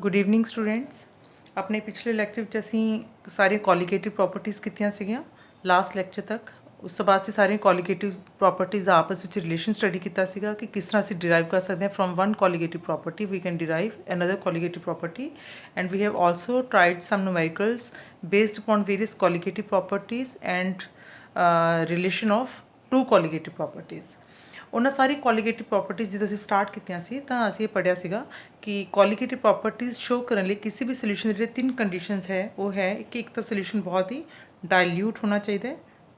Good evening students. अपने पिछले lecture ਵਿੱਚ ਅਸੀਂ ਸਾਰੀਆਂ ਕੋਲੀਗੇਟਿਵ ਪ੍ਰੋਪਰਟੀਜ਼ ਕੀਤੀਆਂ ਸੀਗੀਆਂ ਲਾਸਟ ਲੈਕਚਰ ਤੱਕ। ਉਸ ਤੋਂ ਬਾਅਦ ਅਸੀਂ ਸਾਰੀਆਂ ਕੋਲੀਗੇਟਿਵ ਪ੍ਰੋਪਰਟੀਜ਼ ਦਾ ਆਪਸ ਵਿੱਚ ਰਿਲੇਸ਼ਨ ਸਟੱਡੀ ਕੀਤਾ ਸੀਗਾ ਕਿ ਕਿਸ ਤਰ੍ਹਾਂ ਅਸੀਂ ਡਿਰਾਈਵ ਕਰ ਸਕਦੇ ਹਾਂ from one colligative property we can derive another colligative property and we have also tried some numericals based upon various colligative properties and relation of two colligative properties. ਉਹਨਾਂ ਸਾਰੀ ਕੋਲੀਗੇਟਿਵ ਪ੍ਰੋਪਰਟੀਜ਼ ਜਦੋਂ ਅਸੀਂ ਸਟਾਰਟ ਕੀਤੀਆਂ ਸੀ ਤਾਂ ਅਸੀਂ ਇਹ ਪੜ੍ਹਿਆ ਸੀਗਾ ਕਿ ਕੋਲੀਗੇਟਿਵ ਪ੍ਰੋਪਰਟੀਜ਼ ਸ਼ੋ ਕਰਨ ਲਈ ਕਿਸੇ ਵੀ ਸੋਲੂਸ਼ਨ ਦੇ ਜਿਹੜੇ ਤਿੰਨ ਕੰਡੀਸ਼ਨਸ ਹੈ ਉਹ ਹੈ ਕਿ ਇੱਕ ਤਾਂ ਸੋਲੂਸ਼ਨ ਬਹੁਤ ਹੀ ਡਾਇਲਿਊਟ ਹੋਣਾ ਚਾਹੀਦਾ ਹੈ।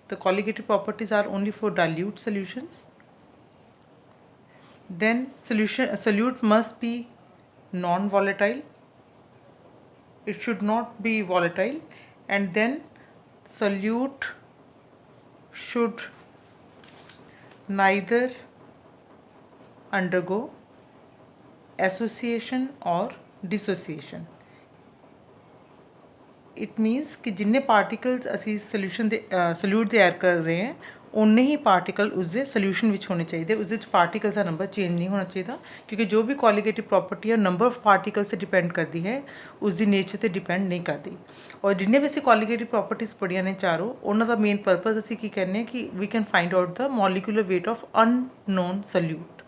ਤਾਂ colligative properties are only for dilute solutions. then solute must be non-volatile, it should not be volatile, and then solute should neither undergo association or dissociation। It means कि जिन्ने पार्टिकल्स असी solution दे solute तैयार कर रहे हैं उन्ने ही particle उसके solution which होने चाहिए। उस पार्टिकल्स का नंबर चेंज नहीं होना चाहिए क्योंकि जो भी कोलीगेटिव प्रॉपर्टी है नंबर ऑफ पार्टिकल्स से डिपेंड करती है, उसकी नेचर से डिपेंड नहीं करती। और जिन्ने भी असी कोलीगेटिव प्रॉपर्टीज़ पढ़िया ने चारों उन्होंने मेन परपज़ असी की कहने कि we can find out the molecular weight of unknown solute.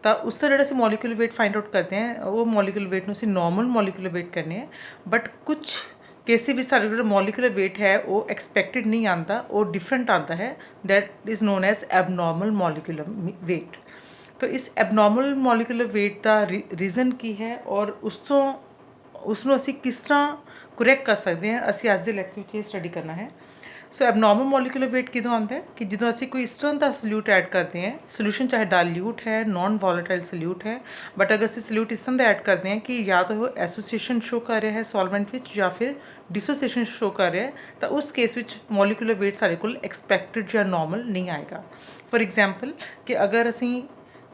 तो उसका जो मॉलिक्यूलर वेट फाइंड आउट करते हैं वो मॉलिक्यूलर वेट में नॉर्मल मॉलिक्यूलर वेट करने हैं। बट कुछ केस भी सारे जो मॉलिक्यूलर वेट है वो एक्सपैक्टेड नहीं आता, वो डिफरेंट आता है, that is known as abnormal molecular weight. तो इस एबनॉर्मल मॉलिक्यूलर वेट का रीज़न की है और उसनों असी किस तरह करैक्ट कर सकते हैं असी अज के लैक्चर में स्टडी करना है। सो एबनॉर्मल मॉलिक्यूलर वेट किदों आता है कि जो असी कोई इस तरह का सोल्यूट ऐड करते हैं, सोल्यूशन चाहे डाइल्यूट है नॉन वॉलेटाइल सोल्यूट है, बट अगर असी सोल्यूट इस तरह का ऐड करते हैं कि या तो वो एसोसीएशन शो कर रहा है सॉल्वेंट विच या फिर डिसोसीएशन शो कर रहा है, तो उस केस विच मॉलिक्यूलर वेट सारे को एक्सपैक्टेड या नॉर्मल नहीं आएगा। फॉर एग्जाम्पल कि अगर असी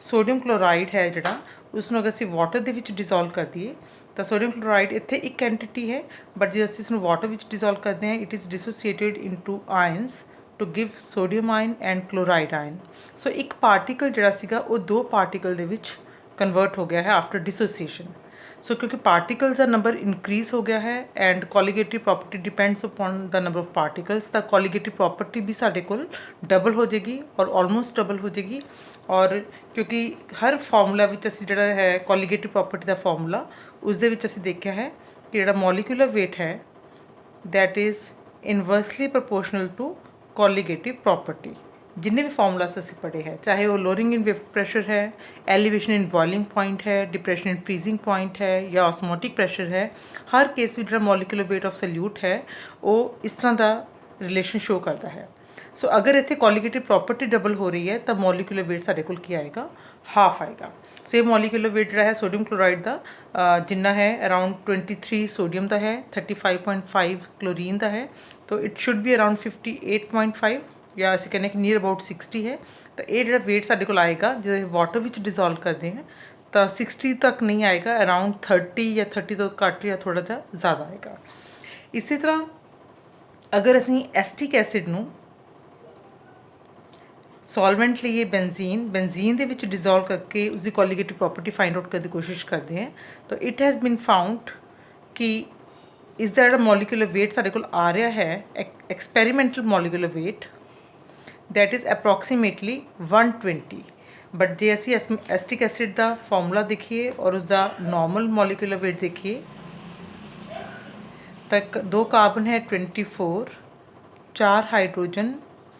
सोडियम क्लोराइड है जोड़ा उसनों अगर असी वाटर दे विच डिजोल्व कर दिए तो सोडियम क्लोराइड इत्थे एक एंटिटी है, बट जो असी इसमें वाटर विच डिजोल्व करते हैं it is dissociated into ions to give sodium ion and chloride ion. So एक पार्टिकल जोड़ा सीगा वो दो पार्टिकल दे विच कन्वर्ट हो गया है आफ्टर डिसोसीएशन। सो क्योंकि पार्टिकल्स का नंबर इनक्रीज हो गया है and colligative property depends upon the number of particles, तो कोलीगेटिव प्रॉपर्टी भी साढ़े को डबल हो जाएगी और ऑलमोस्ट डबल हो जाएगी। और क्योंकि हर फॉर्मूला असी जो है कोलीगेटिव प्रॉपर्टी का फॉर्मूला उसदे विच असी देखा है कि जो मॉलिक्यूलर वेट है that is inversely proportional to colligative property. जिन्हें भी फॉर्मूलास असी पढ़े हैं चाहे वो लोअरिंग इन वेपर प्रेशर है, एलिवेशन इन बॉइलिंग पॉइंट है, डिप्रेशन इन फ्रीजिंग पॉइंट है या ऑस्मोटिक प्रेशर है, हर केस में जो मॉलिक्यूलर वेट ऑफ सोल्यूट है वो इस तरह का रिलेशन शो करता है। सो अगर इतने कोलीगेटिव प्रॉपर्टी डबल हो रही है तो मॉलिक्यूलर वेट साढ़े को आएगा हाफ आएगा। सो ये मॉलिक्यूलर वेट जो है सोडियम क्लोराइड का जिन्ना है अराउंड 23 सोडियम का है, 35.5 क्लोरीन का है, तो इट शुड बी अराउंड 58.5 या असी कहने कि नियर अबाउट 60 है। तो ये जो वेट साढ़े को आएगा जो वाटर विच डिजोल्व करते हैं तो 60 तक नहीं आएगा, अराउंड 30 या 30 तो घट या थोड़ा जा ज़्यादा आएगा। इसी तरह अगर असी एसिटिक एसिड नूं सॉल्वेंट लिए बेंजीन दे विच डिजोल्व करके उसकी कोलीगेटिव प्रॉपर्टी फाइंड आउट करने की कोशिश करते हैं तो इट हैज़ बीन फाउंड कि इसका जो मॉलिक्यूलर वेट साढ़े को आ रहा है experimental molecular weight that is approximately 120। But जे असी एसिटिक एसिड का फॉर्मूला देखिए और उसका नॉर्मल मॉलिक्यूलर वेट देखिए तो दो कार्बन है 24, 4 हाइड्रोजन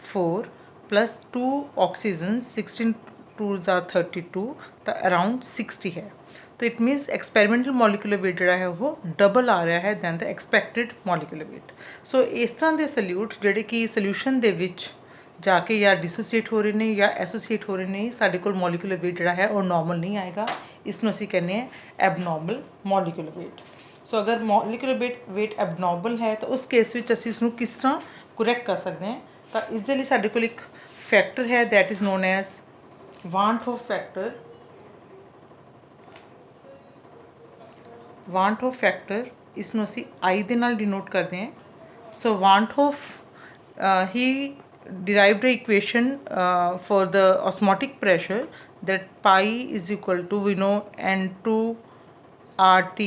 4 प्लस 2 ऑक्सीजन 16 2 32 तो अराउंड 60 है। तो it means experimental molecular weight जोड़ा है वो डबल आ रहा है than the expected molecular weight. So इस तरह के सोल्यूट जोड़े कि सोल्यूशन दे विच जाके या डिसोसीएट हो रहे हैं या एसोसीएट हो रहे हैं साढ़े को मॉलिक्यूलर वेट जोड़ा है और नॉर्मल नहीं आएगा, इसनों असी कहने हैं एबनॉर्मल मॉलिक्यूलर वेट। सो अगर मॉलिक्यूलर वेट एबनॉर्मल है तो उस केस में असी इसनों किस तरह करैक्ट कर सकते हैं। तो इसके लिए साढ़े को एक फैक्टर है that is known as van't Hoff factor. Van't Hoff factor इसनों असी आई दे नाल डिनोट करते हैं। So van't Hoff he derived the equation for the osmotic pressure that pi is equal to we know N2 RT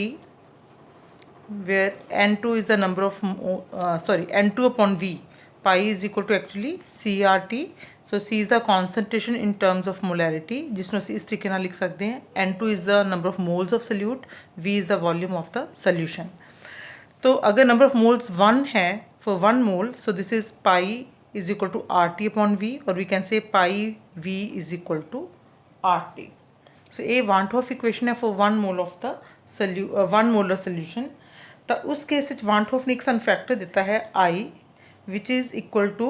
where n2 is the number of n2 upon v, pi is equal to actually CRT. So C is the concentration in terms of molarity, जिसमें ਅਸੀਂ ਇਸ तरीके ਨਾਲ ਲਿਖ ਸਕਦੇ हैं n2 is the number of moles of solute, v is the volume of the solution. तो अगर number of moles 1 है for 1 mole, so this is pi is equal to RT upon V, or we can say pi V is equal to RT. So ये Van 't Hoff equation है for 1 mole of the 1 molar solution. तो उस case ਵਿੱਚ Van 't Hoff ने एक ਸਾਨੂੰ factor ਦਿੱਤਾ है I, which is equal to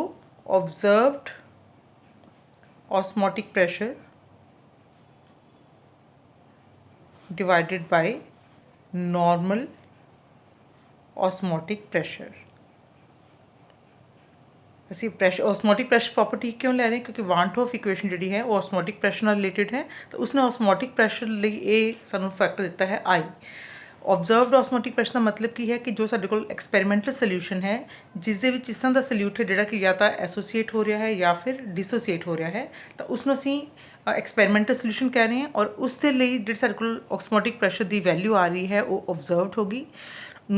observed osmotic pressure divided by normal osmotic pressure. ਅਸੀਂ ਪ੍ਰੈਸ਼ਰ ऑस्मोटिक ਪ੍ਰੈਸ਼ਰ ਪ੍ਰੋਪਰਟੀ ਕਿਉਂ ਲੈ ਰਹੇ, ਕਿਉਂਕਿ ਵਾਨ 't Hoff ਇਕੁਏਸ਼ਨ ਜਿਹੜੀ ਹੈ ਉਹ ऑस्मोटिक ਪ੍ਰੈਸ਼ਰ ਨਾਲ ਰਿਲੇਟਡ ਹੈ, ਤਾਂ ਉਸਨੇ ऑस्मोटिक ਪ੍ਰੈਸ਼ਰ ਲਈ ਇਹ ਸਾਨੂੰ ਫੈਕਟਰ ਦਿੱਤਾ ਹੈ I. ऑब्जर्व्ड ऑस्मोटिक ਪ੍ਰੈਸ਼ਰ ਦਾ ਮਤਲਬ ਕੀ ਹੈ ਕਿ ਜੋ ਸਾਡੇ ਕੋਲ ਐਕਸਪੈਰੀਮੈਂਟਲ ਸੋਲਿਊਸ਼ਨ ਹੈ ਜਿਸ ਦੇ ਵਿੱਚ ਇਸ ਤਰ੍ਹਾਂ ਦਾ ਸੋਲਿਊਟ ਹੈ ਜਿਹੜਾ ਕਿ ਜਾਂ ਤਾਂ ਐਸੋਸੀਏਟ ਹੋ ਰਿਹਾ ਹੈ ਜਾਂ ਫਿਰ ਡਿਸੋਸੀਏਟ ਹੋ ਰਿਹਾ ਹੈ, ਤਾਂ ਉਸ ਨੂੰ ਅਸੀਂ ਐਕਸਪੈਰੀਮੈਂਟਲ ਸੋਲਿਊਸ਼ਨ ਕਹਿ ਰਹੇ ਹਾਂ, ਔਰ ਉਸ ਦੇ ਲਈ ਜਿਹੜੀ ਸਾਡੇ ਕੋਲ ऑस्मोटिक ਪ੍ਰੈਸ਼ਰ ਦੀ ਵੈਲਿਊ ਆ ਰਹੀ ਹੈ ਉਹ ऑब्जर्व्ड ਹੋਗੀ।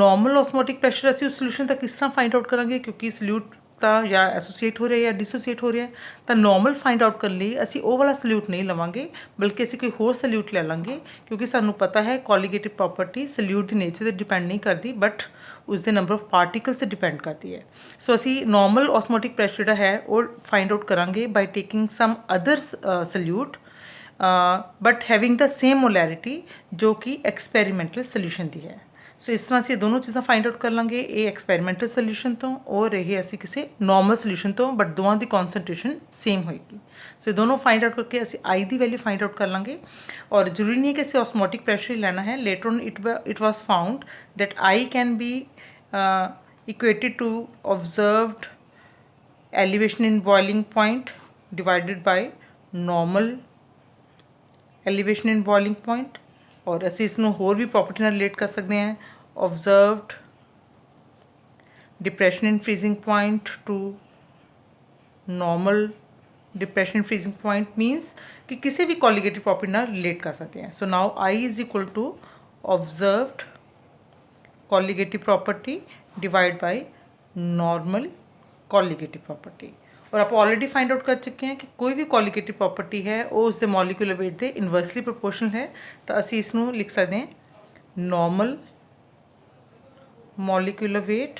नॉर्मल ऑस्मोटिक ਪ੍ਰੈਸ਼ਰ ਅਸੀਂ ਉਸ ਸੋਲਿਊਸ਼ਨ ਦਾ ਕਿਸ ਤਰ੍ਹਾਂ फाइंड आउट ਕਰਾਂਗੇ, ਕਿਉਂਕਿ ਸੋਲਿਊਟ ਤਾਂ ਜਾਂ ਐਸੋਸੀਏਟ ਹੋ ਰਿਹਾ ਜਾਂ ਡਿਸੋਸੀਏਟ ਹੋ ਰਿਹਾ, ਤਾਂ ਨੋਰਮਲ ਫਾਈਂਡ ਆਊਟ ਕਰਨ ਲਈ ਅਸੀਂ ਉਹ ਵਾਲਾ ਸੋਲਿਊਟ ਨਹੀਂ ਲਵਾਂਗੇ, ਬਲਕਿ ਅਸੀਂ ਕੋਈ ਹੋਰ ਸੋਲਿਊਟ ਲੈ ਲਾਂਗੇ, ਕਿਉਂਕਿ ਸਾਨੂੰ ਪਤਾ ਹੈ ਕੋਲੀਗੇਟਿਵ ਪ੍ਰੋਪਰਟੀ ਸੋਲਿਊਟ ਦੀ ਨੇਚਰ ਤੇ ਡਿਪੈਂਡ ਨਹੀਂ ਕਰਦੀ, ਬਟ ਉਸ ਦੇ ਨੰਬਰ ਆਫ ਪਾਰਟੀਕਲਸ ਤੇ ਡਿਪੈਂਡ ਕਰਦੀ ਹੈ। ਸੋ ਅਸੀਂ ਨੋਰਮਲ ऑस्मोटिक ਪ੍ਰੈਸ਼ਰ ਜਿਹੜਾ ਹੈ ਉਹ ਫਾਈਂਡ ਆਊਟ ਕਰਾਂਗੇ by taking some other solute but having the same molarity ਜੋ ਕਿ ਐਕਸਪੈਰੀਮੈਂਟਲ ਸੋਲਿਊਸ਼ਨ ਦੀ ਹੈ। ਸੋ ਇਸ ਤਰ੍ਹਾਂ ਅਸੀਂ ਦੋਨੋਂ ਚੀਜ਼ਾਂ ਫਾਈਂਡ ਆਊਟ ਕਰ ਲਾਂਗੇ, ਇਹ ਐਕਸਪੈਰੀਮੈਂਟਲ ਸੋਲਿਊਸ਼ਨ ਤੋਂ ਔਰ ਇਹ ਅਸੀਂ ਕਿਸੇ ਨੋਰਮਲ ਸੋਲਿਊਸ਼ਨ ਤੋਂ, ਬਟ ਦੋਵਾਂ ਦੀ ਕੌਨਸਨਟ੍ਰੇਸ਼ਨ ਸੇਮ ਹੋਏਗੀ। ਸੋ ਇਹ ਦੋਨੋਂ ਫਾਈਂਡ ਆਊਟ ਕਰਕੇ ਅਸੀਂ I the value find out ਕਰ ਲਾਂਗੇ, ਔਰ ਜ਼ਰੂਰੀ ਨਹੀਂ ਹੈ ਕਿ ਅਸੀਂ ऑस्मोटिक ਪ੍ਰੈਸ਼ਰ ਹੀ ਲੈਣਾ ਹੈ। Later on it was found that I can be equated to observed elevation in boiling point divided by normal elevation in boiling point, और ਅਸੀਂ ਇਸ ਨੂੰ ਹੋਰ ਵੀ ਪ੍ਰੋਪਰਟੀ ਨਾਲ ਰਿਲੇਟ ਕਰ ਸਕਦੇ ਹਾਂ, observed depression in freezing point to normal depression in freezing point means कि किसी भी कोलिगेटिव प्रॉपर्टी ਨਾਲ रिलेट कर सकते हैं। So now I is equal to observed colligative property divide by normal colligative property, और आप ऑलरेडी फाइंड आउट कर चुके हैं कि कोई भी कोलिगेटिव प्रॉपर्टी है वो उसके मॉलिक्यूलर वेट के इनवर्सली प्रोपोर्शनल है, तो असी इसनों लिख सकते हैं normal molecular weight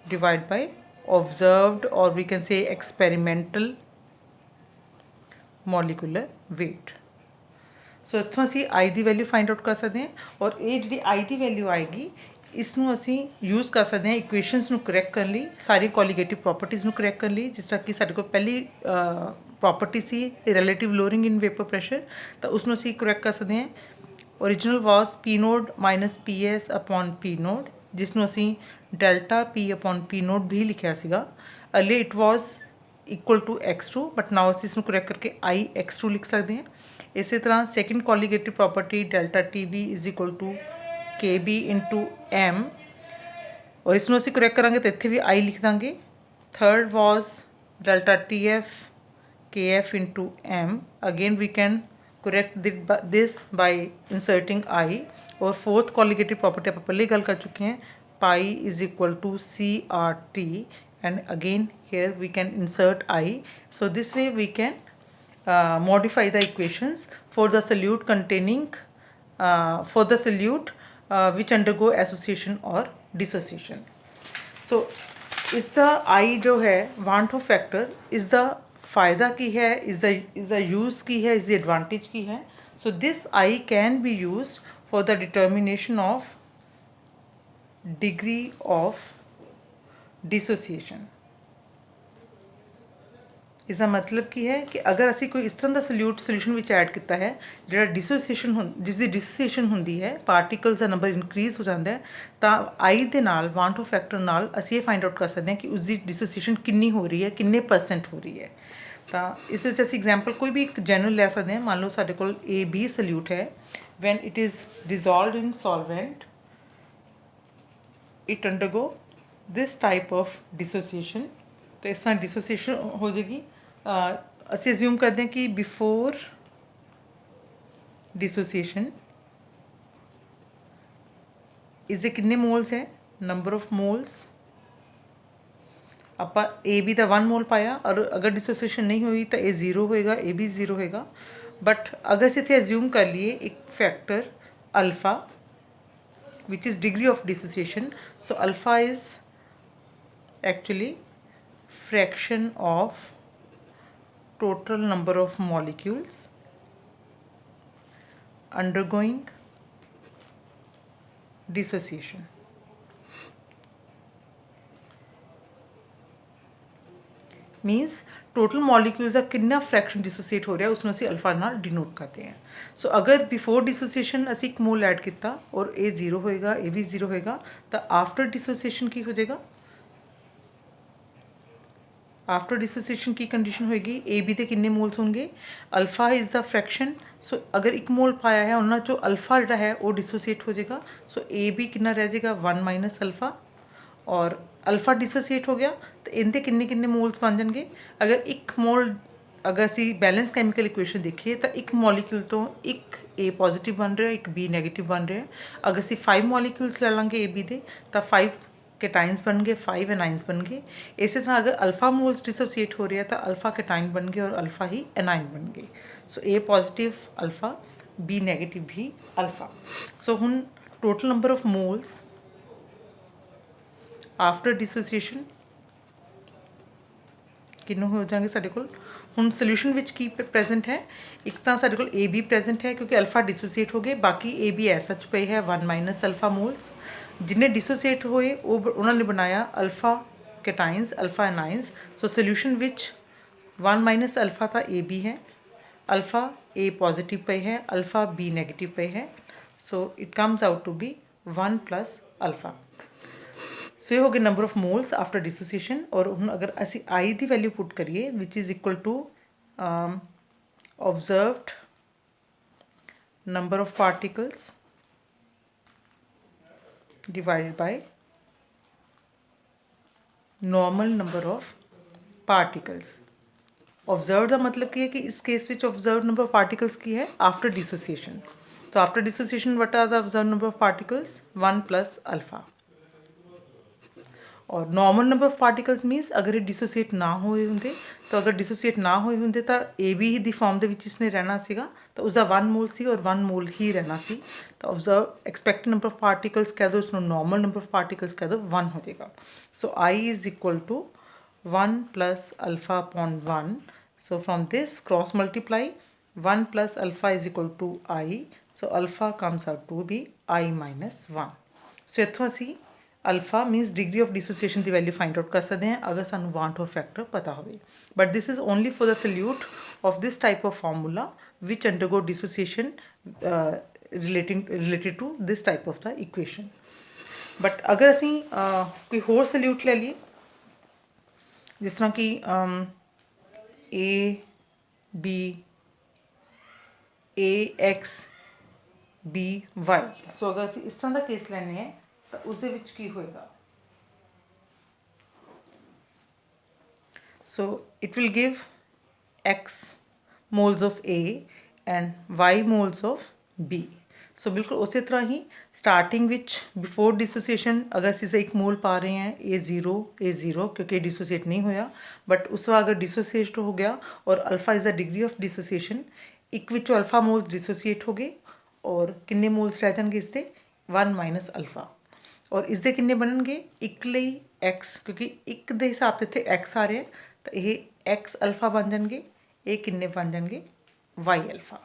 divide by observed और we can say experimental molecular weight. So इत्थों असी I की वैल्यू फाइंड आउट कर सकते हैं, और ये जी I की वैल्यू आएगी इसनों असी यूज़ कर सकते हैं इक्वेशनस नू करैक्ट करने लिए, सारी कोलिगेटिव प्रॉपर्टीज़ नू करैक्ट करने लिए। जिस तरह कि साडे कोल पहली प्रॉपर्टी सी relative lowering in vapour pressure, तो उसनों असी करैक्ट कर सकते हैं। Original was P nought minus PS upon P nought, जिसनों असी delta P upon P nought भी लिखा सीगा। Early it was equal to X2, but now असी इसनों करैक्ट करके I X2 लिख सकते हैं। इसी तरह second colligative property delta TB is equal to KB into M, और इसमें असी करैक्ट करांगे तो इत्थे भी I लिख देंगे। Third was delta TF KF into M, again we can correct this by inserting I, और फोर्थ कोलिगेटिव प्रॉपर्टी आप पहले गल कर चुके हैं, pi is equal to CRT, and again here we can insert I. So this way we can modify the equations for the solute containing for the solute which undergo association or dissociation. So इसका I जो है वान 't Hoff factor इस the फ़ायदा की है, इस the use की है, इस द एडवांटेज की है। So this I can be used for the determination of degree of dissociation. इसका मतलब की है कि अगर असी कोई इस तरह का सोल्यूशन विच ऐड किया है जो डिसोसीएशन जिसकी डिसोसीएशन होंगी है, पार्टिकल्स का नंबर इनक्रीज हो जाता है, तो I के नाल वान 't Hoff फैक्टर नाल असी ये फाइंड आउट कर सकते हैं कि उसकी डिसोसीएशन कितनी हो रही है, किन्ने % हो रही है। तो इस असी एग्जाम्पल कोई भी एक जनरल ले सकते हैं। मान लो साढ़े कोल AB सोल्यूट है, when it is dissolve in solvent it undergo this type of dissociation. तो इस तरह डिसोसीएशन हो जाएगी। असी अज्यूम करते हैं कि बिफोर डिसोसीएशन इसके कितने मोल्स है, नंबर ऑफ मोल्स ਆਪਾਂ ए बी ਦਾ 1 ਮੋਲ ਪਾਇਆ ਔਰ ਅਗਰ ਡਿਸੋਸੀਏਸ਼ਨ ਨਹੀਂ ਹੋਈ ਤਾਂ ਇਹ 0 ਹੋਏਗਾ, ए भी 0 ਹੋਏਗਾ। ਬਟ ਅਗਰ ਅਸੀਂ ਇੱਥੇ ਅਸਿਊਮ ਕਰ ਲਈਏ ਇੱਕ factor alpha which is degree of dissociation, so alpha is actually fraction of total number of molecules undergoing dissociation। मीनस total molecules का कितना फ्रैक्शन डिसोसीएट हो रहा है उसमें असी अल्फा नाल डिनोट करते हैं। सो अगर बिफोर डिसोसीएशन असी एक मोल ऐड किया और ए 0 होएगा, ए भी 0 होएगा, तो आफ्टर डिसोसीएशन की हो जाएगा, आफ्टर डिसोसीएशन की कंडीशन होएगी ए बी के कितने मोल्स होंगे, अल्फा इज़ द फ्रैक्शन। सो अगर एक मोल पाया है उन्होंने जो अल्फा जो है वो डिसोसीएट हो जाएगा। सो ए बी कितना रह जाएगा 1 माइनस अल्फा, और अल्फा डिसोसीएट हो गया तो इनके किन्ने किन्ने मोल्स बन जाएंगे। अगर एक मोल अगर असी बैलेंस कैमिकल इक्वेशन देखिए तो एक मॉलिक्यूल तो एक ए पॉजिटिव बन रहा है, एक बी नैगेटिव बन रहा है। अगर असी 5 मॉलिक्यूल्स ले लेंगे ए बी दे तो 5 कैटाइन्स बन गए, 5 एनाइन्स बन गए। इसी तरह अगर अल्फा मोल्स डिसोसीएट हो रहे हैं तो अल्फा कैटाइन बन गए और अल्फा ही एनाइन बन गए। So A positive alpha, B negative भी अल्फा। सो हुन total number of moles after dissociation किन्नों हो जाएंगे साढ़े कोल। हुण सोल्यूशन विच की प्रेजेंट है, एक तो साढ़े कोल ए बी प्रेजेंट है क्योंकि अल्फा डिसोसीएट हो गए, बाकी ए बी एस एच पे है 1 माइनस अल्फा मोल्स। जिन्हें डिसोसीएट होए उन्होंने बनाया alpha cations, alpha anions. So solution which 1 minus alpha था ए बी है, अल्फा ए पॉजिटिव पे है, अल्फा बी नैगेटिव पे है। So it comes out to be 1 plus alpha. So ये हो गए number of moles after dissociation. और हम अगर असी आई की वैल्यू पुट करिए which is equal to observed number of particles divided by normal number of particles. Observe का मतलब की है कि इस केस में ऑब्जर्व नंबर ऑफ पार्टिकल्स की है आफ्टर डिसोसीएशन। तो after dissociation what are the observe number of particles 1 plus alpha. और normal number of particles means अगर ये डिसोसीएट ना होए होंगे, तो अगर डिसोसीएट ना होए होंगे तो A B he the form के इसने रहना सीगा, तो उसका 1 मोल सी और 1 मोल ही रहना सी। तो observe expected number of particles कह दो, उसको नॉर्मल नंबर ऑफ पार्टिकल्स कह दो, 1 हो जाएगा। So I is equal to 1 plus alpha upon 1। So from this cross multiply 1 plus alpha is equal to I. So alpha comes out to be I minus 1। So इतों असी alpha means degree of dissociation की value find out कर सकते हैं अगर सानू want Hoff factor पता हो। But this is only for the solute of this type of formula which undergo dissociation related to this type of the equation. But अगर असी कोई होर सल्यूट ले लीए जिस तरह कि A B A X B Y. So अगर असी इस तरह का केस लैने हैं तो उसके विच की होएगा। So it will give X moles of A and Y moles of B. So बिल्कुल उसी तरह ही स्टार्टिंग विच बिफोर डिसोसीएशन अगर असीं एक मोल पा रहे हैं ए ज़ीरो क्योंकि डिसोसीएट नहीं होया, बट उस वक्त अगर डिसोसीएट हो गया और alpha is the degree of dissociation, एक विचों अल्फा मोल्स डिसोसीएट हो गए और किन्ने मोल्स रह जाएंगे इसके 1 माइनस अल्फा। और इसके किन्ने बननगे एक लई एक्स, क्योंकि एक दे हिसाब से इत्थे एक्स आ रहा है तो ये एक्स अल्फा बन जाएंगे, ये किन्ने बन जाएंगे Y alpha.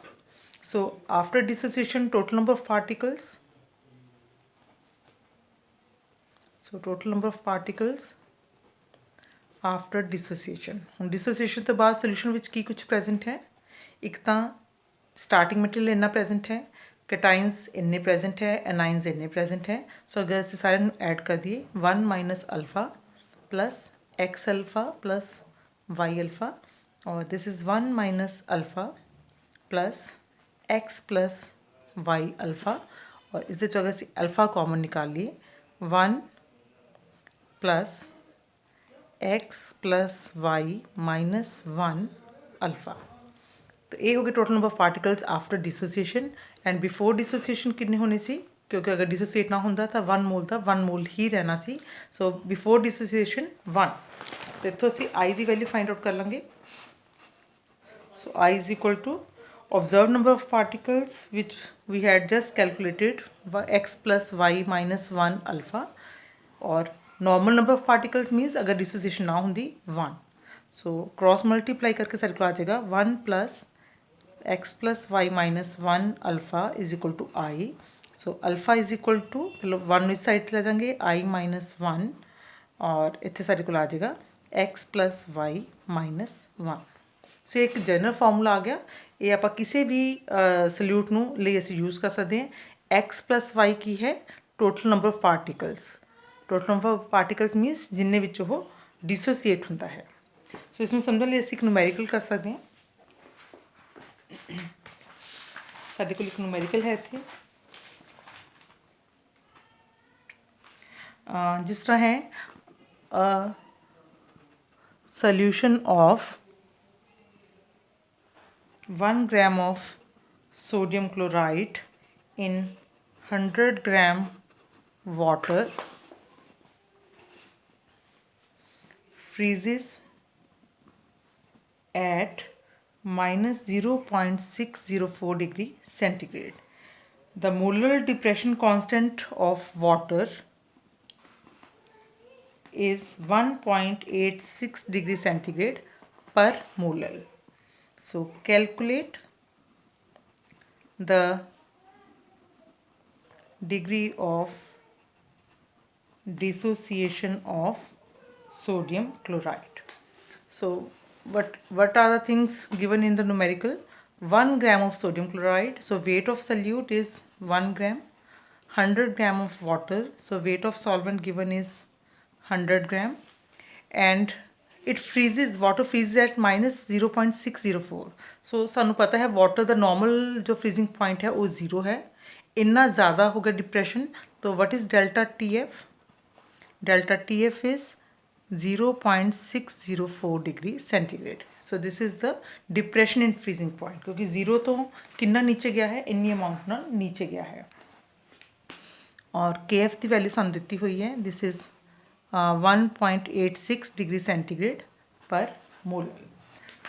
So after dissociation total number of particles, so total number of particles after dissociation. हम डिसोसीएशन तो बाद सोल्यूशन विच की कुछ प्रेजेंट है, एक तो स्टार्टिंग मटीरियल इन्ना प्रेजेंट है, कैटाइन्स इन्ने प्रेजेंट है, एनाइन्स इन्ने प्रेजेंट है। सो अगर अस सारे ऐड कर दिए 1 minus alpha plus X alpha plus Y alpha, और this is 1 minus alpha plus X plus Y alpha. और इस अगर अस अल्फा कॉमन निकाल लिए 1 plus X plus Y minus 1 alpha. तो ये हो गए total number of particles after dissociation. And before dissociation कितने होने सी क्योंकि अगर डिसोसीएट ना ਹੁੰਦਾ ਤਾਂ 1 ਮੋਲ ਦਾ 1 ਮੋਲ ਹੀ ਰਹਿਣਾ ਸੀ। ਸੋ ਬਿਫੋਰ डिसोसीएशन 1। ਤੇ ਇੱਥੋਂ ਅਸੀਂ I the value find out ਕਰ ਲਾਂਗੇ। So I is equal to observed number of particles which we had just calculated, x plus y minus 1 alpha, और normal number of particles means अगर dissociation ना होंगी 1। so cross multiply करके सारे को आ जाएगा 1 plus x plus y minus 1 alpha is equal to I। so alpha is equal to मतलब 1 इस साइड ले जाएंगे I minus 1, और इतने सारे को आ जाएगा x plus y minus 1। सो एक जनरल फार्मूला आ गया। ये आप किसी भी सल्यूट ਨੂੰ ਲਈ ਅਸੀਂ यूज़ कर सकते हैं। x plus y की है total number of particles. Total number of particles मीनस जिन्ने विच वो डिसोसीएट होता है। सो इसमें समझने लिए ਅਸੀਂ एक न्यूमेरिकल कर सकते हैं। साढ़े को एक न्यूमेरिकल है इत्थे जिस तरह है solution of 1 gram of sodium chloride in 100 gram water freezes at minus 0.604 degree centigrade. The molar depression constant of water is 1.86 degree centigrade per molar. So calculate the degree of dissociation of sodium chloride. So what are the things given in the numerical? 1 gram of sodium chloride, so weight of solute is 1 gram. 100 gram of water, so weight of solvent given is 100 gram, and it freezes, water freezes at minus 0.604। सो सानू पता है water का normal जो freezing point है वो 0 है। इन्ना ज़्यादा हो गया डिप्रेशन, तो what is delta T F? Delta T F is 0.604 degree centigrade. So this is the depression in freezing point, क्योंकि 0 तो कितना नीचे गया है, इन्नी अमाउंट ना नीचे गया है। और के एफ की वैल्यू सानू दिती हुई है, दिस इज़ 1.86 डिग्री सेंटीग्रेड पर मोलर।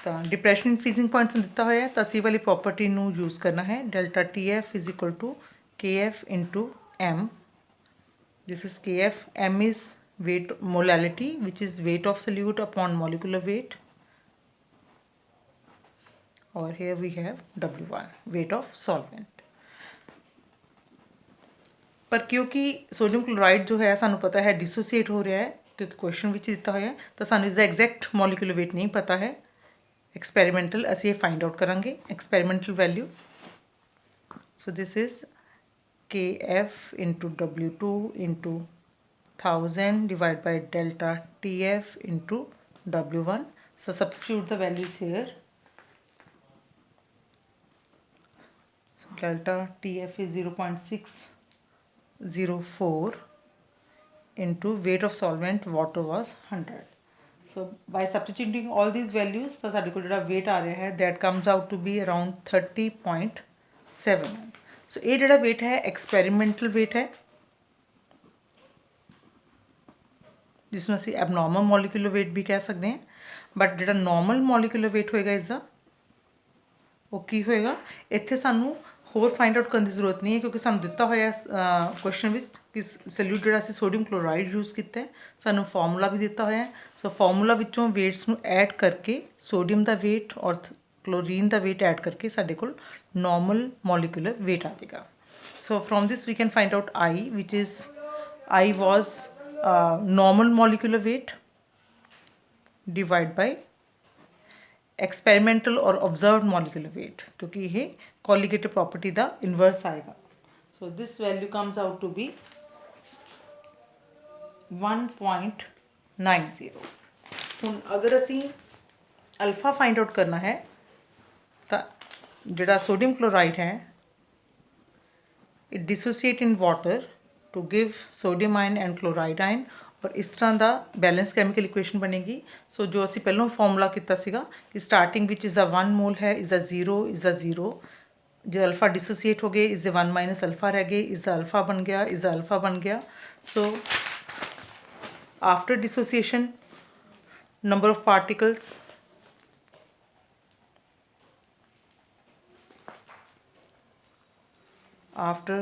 तो डिप्रेशन फ्रीजिंग पॉइंट्स दिता हुआ है, तो असी वाली प्रॉपर्टी यूज़ करना है। Delta T F is equal to K F into M. This is K F, M is weight molality which is weight of solute upon molecular weight, और here we have W1 weight of solvent. पर क्योंकि sodium chloride जो है सानू पता है डिसोसीएट हो रहा है, क्योंकि क्वेश्चन विच दिता होया, तो सानू इसका एग्जैक्ट मॉलिक्यूलर वेट नहीं पता है। एक्सपेरिमेंटल असी फाइंड आउट करांगे experimental value. So this is K F into W2 into 1000 divide by delta T F into W1। So substitute the values here. Delta T F is 0.604 into weight of solvent water was 100। so by substituting all these values तो साडे को जिहड़ा weight आ रहा है that comes out to be around 30.7। so ये जिहड़ा weight है experimental weight है, जिसनूं असीं abnormal molecular weight भी कह सकते हैं। बट जिहड़ा normal molecular weight होएगा इसका वो की होएगा, इत्थे सानू होर फाइंड आउट करने की जरूरत नहीं है, क्योंकि सानू दिता होया क्वेश्चन विच कि सल्यूट जिहड़ा असीं सोडियम क्लोराइड यूज़ किया है, सानू फार्मूला भी दिता होया है। सो फार्मूला विचों वेट्स नूं ऐड करके सोडियम का वेट और क्लोरीन का वेट ऐड करके साडे कोल नॉर्मल मॉलिक्यूलर वेट आ जाएगा। So from this we can find out I, which is I was normal molecular weight divide by experimental और ऑब्जर्व्ड मॉलिक्यूलर वेट, क्योंकि ये कोलिगेटिव प्रॉपर्टी का इनवर्स आएगा। So this value comes out to be 1.90। हुण अगर असी alpha find out करना है तो जिहड़ा सोडियम क्लोराइड है it dissociate in water to give sodium ion and chloride ion, और इस तरह का बैलेंस कैमिकल इक्वेशन बनेगी। सो जो असी पहलों फॉर्मूला किया सीगा कि स्टार्टिंग विच इज़ अ 1 मोल है, इज़ अ 0 इज़ अ 0, जो अल्फ़ा डिसोसीएट हो गए, इससे 1 माइनस अल्फ़ा रह गए, इसका अल्फ़ा बन गया, इसका अल्फ़ा बन गया. So after dissociation number of particles after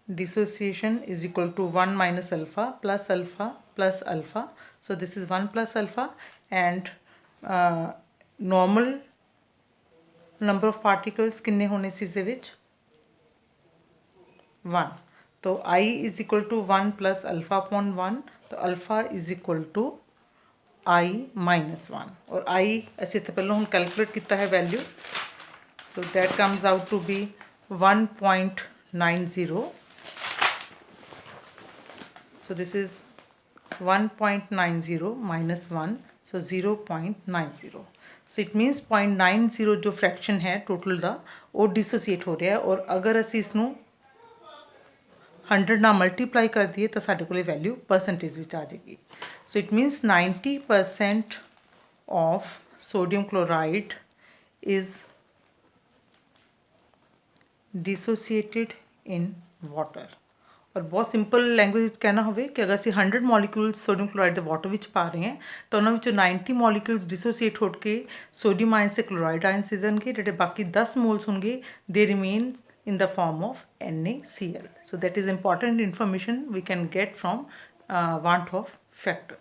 dissociation is equal to 1 minus alpha plus alpha plus alpha. So this is 1 plus alpha, and normal number of particles किन्ने होने सी इसे विच 1. तो I is equal to 1 plus alpha upon 1. तो alpha is equal to I minus 1, और I ऐसे तो पहले हम कैलकुलेट किया है value. So that comes out to be 1.90. So this is 1.90 minus 1, so 0.90. So it means 0.90 जो फ्रैक्शन है टोटल का वो डिसोसीएट हो रहा है, और अगर असी इसनों 100 ਨਾਲ ਮਲਟੀਪਲਾਈ ਕਰ ਦਈਏ ਤਾਂ ਸਾਡੇ ਕੋਲੇ ਵੈਲਿਊ ਪਰਸੈਂਟੇਜ ਵਿੱਚ ਆ ਜਾਏਗੀ. So it means 90% of sodium chloride is dissociated in water. और बहुत सिंपल लैंग्वेज कहना होवे कि अगर ਅਸੀਂ 100 ਮੋਲੀਕਿਊਲਸ ਸੋਡੀਅਮ ਕਲੋਰਾਈਡ ਦੇ ਵਾਟਰ ਵਿੱਚ ਪਾ ਰਹੇ ਹਾਂ ਤਾਂ ਉਹਨਾਂ ਵਿੱਚੋਂ 90 ਮੋਲੀਕਿਊਲਸ ਡਿਸੋਸੀਏਟ ਹੋ ਕੇ ਸੋਡੀਅਮ ਆਇਨਸ ਤੇ ਕਲੋਰਾਈਡ ਆਇਨਸ ਦੇ ਦੇਣਗੇ, ਜਿਹੜੇ ਬਾਕੀ 10 ਮੋਲਸ ਹੋਣਗੇ ਦੇ remain in the form of NaCl. So that is important information we can get from Want of factor.